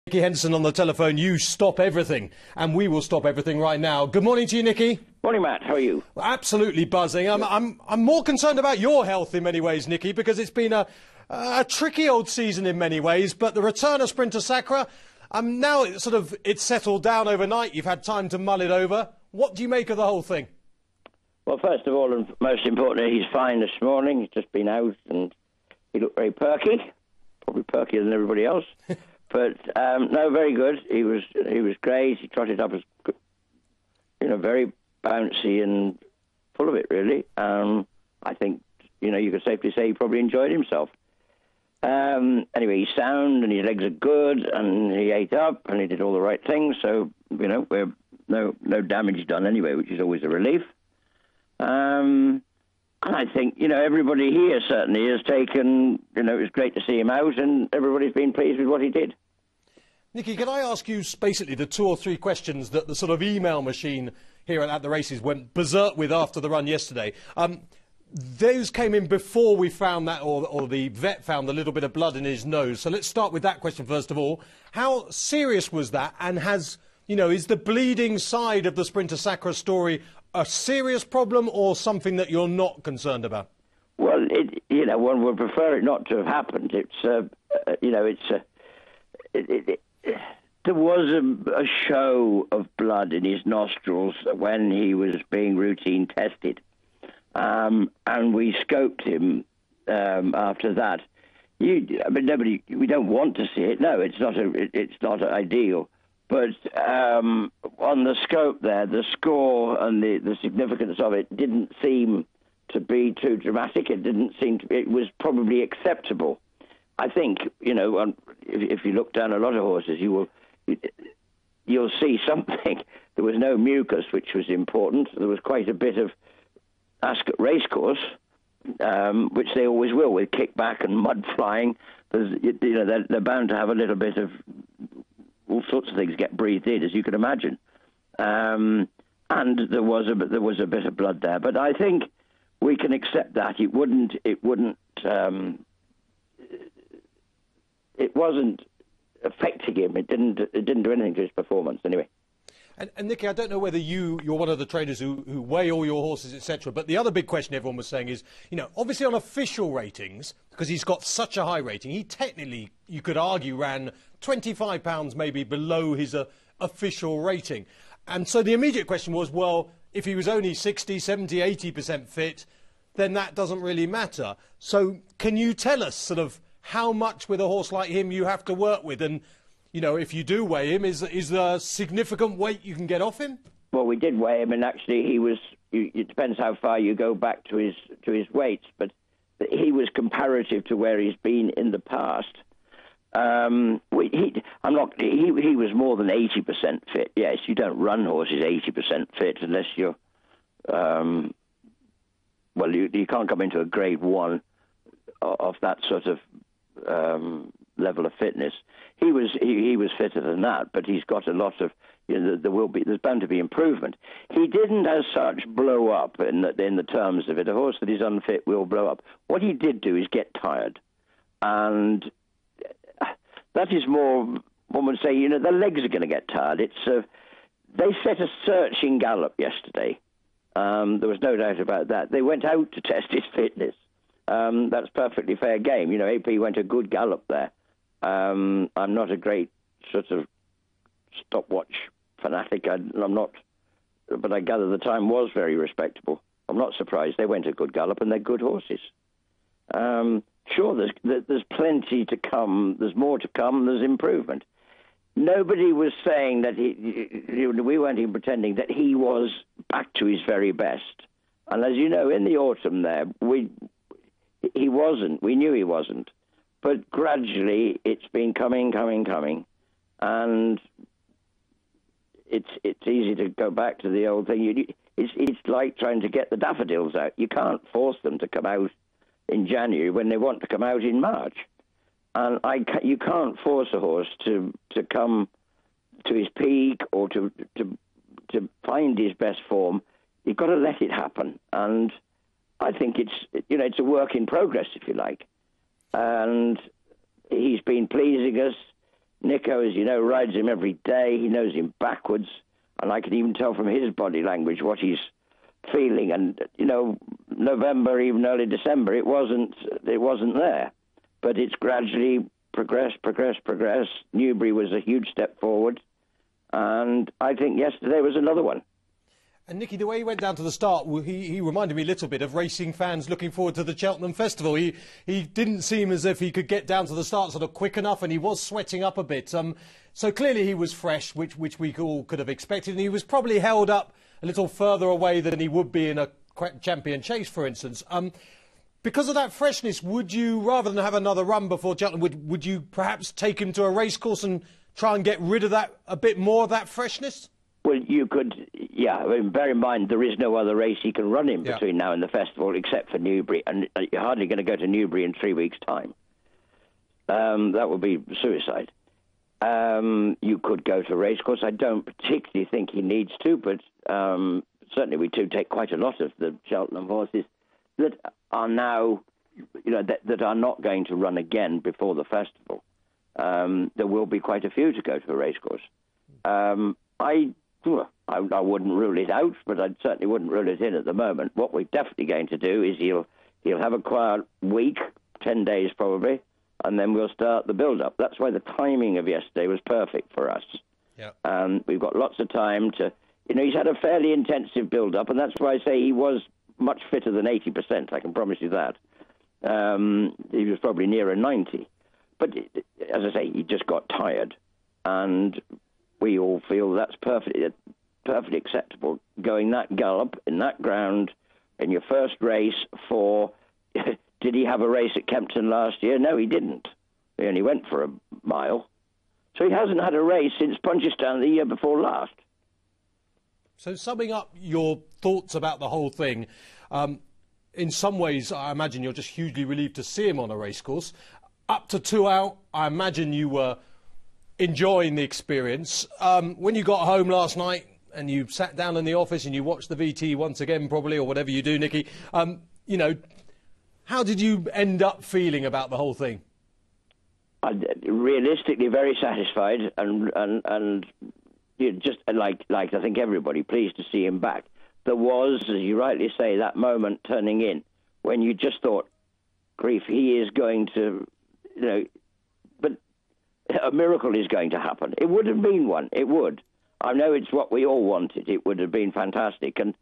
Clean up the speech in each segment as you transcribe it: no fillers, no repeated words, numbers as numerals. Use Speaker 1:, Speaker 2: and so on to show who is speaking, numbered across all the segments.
Speaker 1: Nicky Henderson on the telephone. You stop everything, and we will stop everything right now. Good morning to you, Nicky.
Speaker 2: Morning, Matt. How are you?
Speaker 1: Absolutely buzzing. I'm more concerned about your health in many ways, Nicky, because it's been a tricky old season in many ways. But the return of Sprinter Sacre, now it's settled down overnight. You've had time to mull it over. What do you make of the whole thing?
Speaker 2: Well, first of all, and most importantly, he's fine this morning. He's just been out, and he looked very perky, probably perkier than everybody else. But no, very good. He was great. He trotted up as, very bouncy and full of it, really. I think, you could safely say he probably enjoyed himself. Anyway, he's sound and his legs are good, and he ate up and he did all the right things. So, we're no damage done anyway, which is always a relief. And I think, everybody here certainly has taken, it was great to see him out, and everybody's been pleased with what he did.
Speaker 1: Nicky, can I ask you basically the 2 or 3 questions that the sort of email machine here at the races went berserk with after the run yesterday? Those came in before we found that, or the vet found a little bit of blood in his nose. So let's start with that question first of all. How serious was that, and is the bleeding side of the Sprinter Sacre story a serious problem or something that you're not concerned about?
Speaker 2: Well, one would prefer it not to have happened. There was a show of blood in his nostrils when he was being routine tested, and we scoped him after that. Nobody. We don't want to see it. No, it's not ideal. But on the scope there, the score and the significance of it didn't seem to be too dramatic. It didn't seem to be. It was probably acceptable. I think, if you look down a lot of horses, you'll see something. There was no mucus, which was important. There was quite a bit of Ascot racecourse, which they always will, with kickback and mud flying. They're bound to have a little bit of all sorts of things get breathed in, as you can imagine. And there was a bit of blood there, but I think we can accept that. It wasn't affecting him. It didn't do anything to his performance anyway.
Speaker 1: And Nicky, I don't know whether you're one of the trainers who weigh all your horses, etc. But the other big question everyone was saying is, obviously on official ratings, because he's got such a high rating, he technically, you could argue, ran £25 maybe below his official rating. And so the immediate question was, well, if he was only 60, 70, 80% fit, then that doesn't really matter. So can you tell us sort of how much with a horse like him you have to work with? And, if you do weigh him, is there a significant weight you can get off him?
Speaker 2: Well, we did weigh him, and actually it depends how far you go back to his weights, but he was comparative to where he's been in the past. He was more than 80% fit. Yes, you don't run horses 80% fit unless you're, you can't come into a grade 1 of that sort of level of fitness. He was fitter than that, but he's got a lot of, there's bound to be improvement. He didn't as such blow up in the terms of it. A horse that is unfit will blow up. What he did do is get tired, and that is more, one would say, the legs are going to get tired. They set a searching gallop yesterday. There was no doubt about that. They went out to test his fitness. That's perfectly fair game. AP went a good gallop there. I'm not a great sort of stopwatch fanatic. I'm not, but I gather the time was very respectable. I'm not surprised. They went a good gallop, and they're good horses. Sure, there's plenty to come. There's more to come. There's improvement. Nobody was saying that we weren't even pretending that he was back to his very best. And as you know, in the autumn there, he wasn't. We knew he wasn't. But gradually, it's been coming, and it's easy to go back to the old thing. It's like trying to get the daffodils out. You can't force them to come out in January when they want to come out in March, and you can't force a horse to come to his peak or to find his best form. You've got to let it happen, and I think it's a work in progress, if you like. And he's been pleasing us. Nico, as you know, rides him every day. He knows him backwards, and I can even tell from his body language what he's feeling. And November, even early December, it wasn't there, but it's gradually progressed. Newbury was a huge step forward, and I think yesterday was another one.
Speaker 1: And Nicky, the way he went down to the start, he reminded me a little bit of racing fans looking forward to the Cheltenham Festival. He didn't seem as if he could get down to the start sort of quick enough, and he was sweating up a bit. So clearly he was fresh, which we all could have expected, and he was probably held up a little further away than he would be in a champion chase, for instance. Because of that freshness, would you, rather than have another run before Cheltenham, would you perhaps take him to a racecourse and try and get rid of that, a bit more of that freshness?
Speaker 2: Well, you could, yeah. I mean, bear in mind, there is no other race he can run in between now and the festival except for Newbury, and you're hardly going to go to Newbury in 3 weeks' time. That would be suicide. You could go to a racecourse. I don't particularly think he needs to, but certainly we do take quite a lot of the Cheltenham horses that are now, that are not going to run again before the festival. There will be quite a few to go to a racecourse. I wouldn't rule it out, but I certainly wouldn't rule it in at the moment. What we're definitely going to do is he'll have a quiet week, 10 days probably, and then we'll start the build-up. That's why the timing of yesterday was perfect for us. Yeah. We've got lots of time to... he's had a fairly intensive build-up, and that's why I say he was much fitter than 80%, I can promise you that. He was probably nearer 90. But, as I say, he just got tired, and... we all feel that's perfectly acceptable. Going that gallop in that ground in your first race for... Did he have a race at Kempton last year? No, he didn't. He only went for a mile. So he hasn't had a race since Punchestown the year before last.
Speaker 1: So summing up your thoughts about the whole thing, in some ways I imagine you're just hugely relieved to see him on a racecourse. Up to 2 out, I imagine you were... enjoying the experience. When you got home last night and you sat down in the office and you watched the VT once again, probably, or whatever you do, Nicky, how did you end up feeling about the whole thing?
Speaker 2: Realistically, very satisfied, and just like I think everybody, pleased to see him back. There was, as you rightly say, that moment turning in when you just thought, grief, he is going to, but a miracle is going to happen. It would have been one. It would. I know it's what we all wanted. It would have been fantastic. And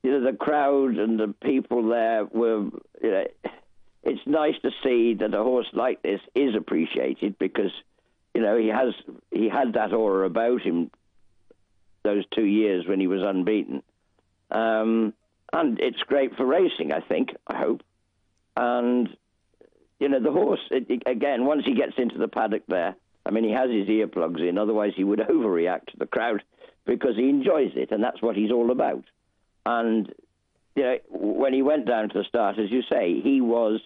Speaker 2: the crowd and the people there were... it's nice to see that a horse like this is appreciated because, he had that aura about him those 2 years when he was unbeaten. And it's great for racing, I think, I hope. And... the horse, again, once he gets into the paddock there, I mean, he has his earplugs in, otherwise he would overreact to the crowd because he enjoys it, and that's what he's all about. And, when he went down to the start, as you say, he was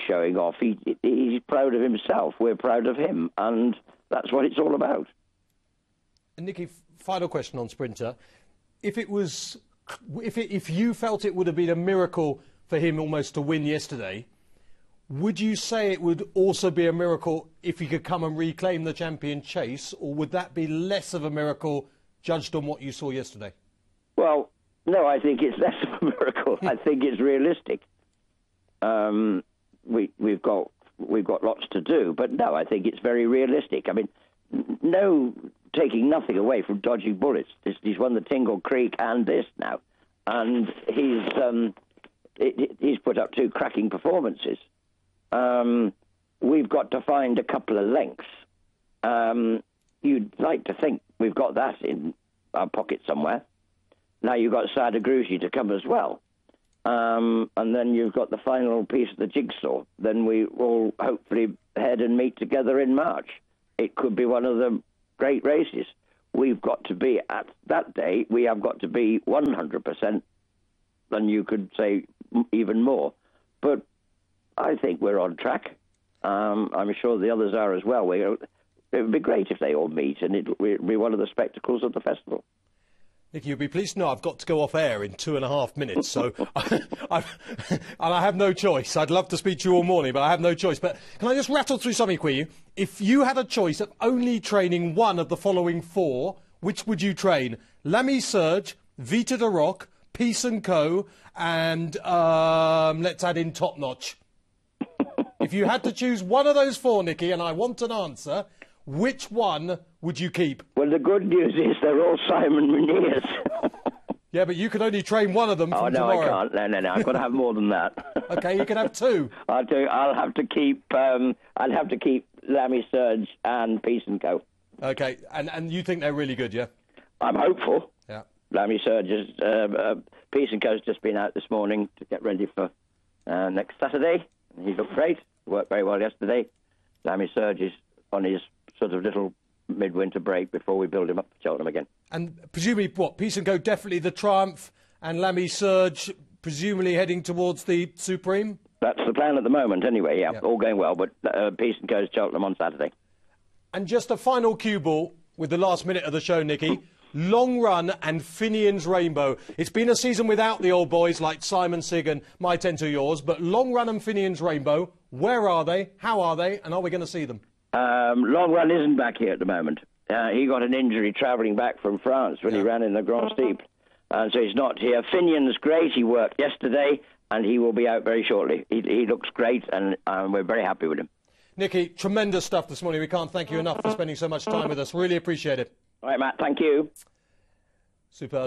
Speaker 2: showing off. He's proud of himself. We're proud of him, and that's what it's all about.
Speaker 1: And Nicky, final question on Sprinter. If you felt it would have been a miracle for him almost to win yesterday, would you say it would also be a miracle if he could come and reclaim the champion chase, or would that be less of a miracle judged on what you saw yesterday?
Speaker 2: Well, no, I think it's less of a miracle. I think it's realistic. We've got lots to do, but no, I think it's very realistic. I mean, taking nothing away from dodging bullets. He's won the Tingle Creek and this now, and he's put up 2 cracking performances. We've got to find a couple of lengths. You'd like to think we've got that in our pocket somewhere. Now you've got Sada Grushi to come as well. And then you've got the final piece of the jigsaw. Then we will hopefully head and meet together in March. It could be one of the great races. We've got to be, at that day, we have got to be 100%, and you could say even more. But I think we're on track. I'm sure the others are as well. It would be great if they all meet, and it would be one of the spectacles of the festival.
Speaker 1: Nicky, you'll be pleased to know I've got to go off air in 2.5 minutes, so and I have no choice. I'd love to speak to you all morning, but I have no choice. But can I just rattle through something for you? If you had a choice of only training one of the following 4, which would you train? Lamy Surge, Vita de Rock, Peace & Co, and let's add in Top Notch. If you had to choose one of those 4, Nicky, and I want an answer, which one would you keep?
Speaker 2: Well, the good news is they're all Simon Muniers.
Speaker 1: Yeah, but you can only train one of them from tomorrow.
Speaker 2: I can't. No. I've got to have more than that.
Speaker 1: OK, you can have 2.
Speaker 2: I'll have to keep. I'll have to keep Lamy Surge and Peace & Co.
Speaker 1: OK, and you think they're really good, yeah?
Speaker 2: I'm hopeful.
Speaker 1: Yeah.
Speaker 2: Lamy Surge is Peace & Co's just been out this morning to get ready for next Saturday. He looked great. Worked very well yesterday. Lamy Surge is on his sort of little midwinter break before we build him up for Cheltenham again.
Speaker 1: And presumably, what, Peace & Co definitely the Triumph, and Lamy Surge presumably heading towards the Supreme?
Speaker 2: That's the plan at the moment anyway, yeah. All going well, but Peace & Co's Cheltenham on Saturday. And
Speaker 1: just a final cue ball with the last minute of the show, Nicky. Long Run and Finian's Rainbow. It's been a season without the old boys like Simon Sigg and My 10 to Yours, but Long Run and Finian's Rainbow, where are they, how are they, and are we going to see them?
Speaker 2: Long Run isn't back here at the moment. He got an injury travelling back from France when he ran in the Grand Steep. So he's not here. Finian's great. He worked yesterday, and he will be out very shortly. He looks great, and we're very happy with him.
Speaker 1: Nicky, tremendous stuff this morning. We can't thank you enough for spending so much time with us. Really appreciate it.
Speaker 2: All right, Matt. Thank you.
Speaker 1: Superb.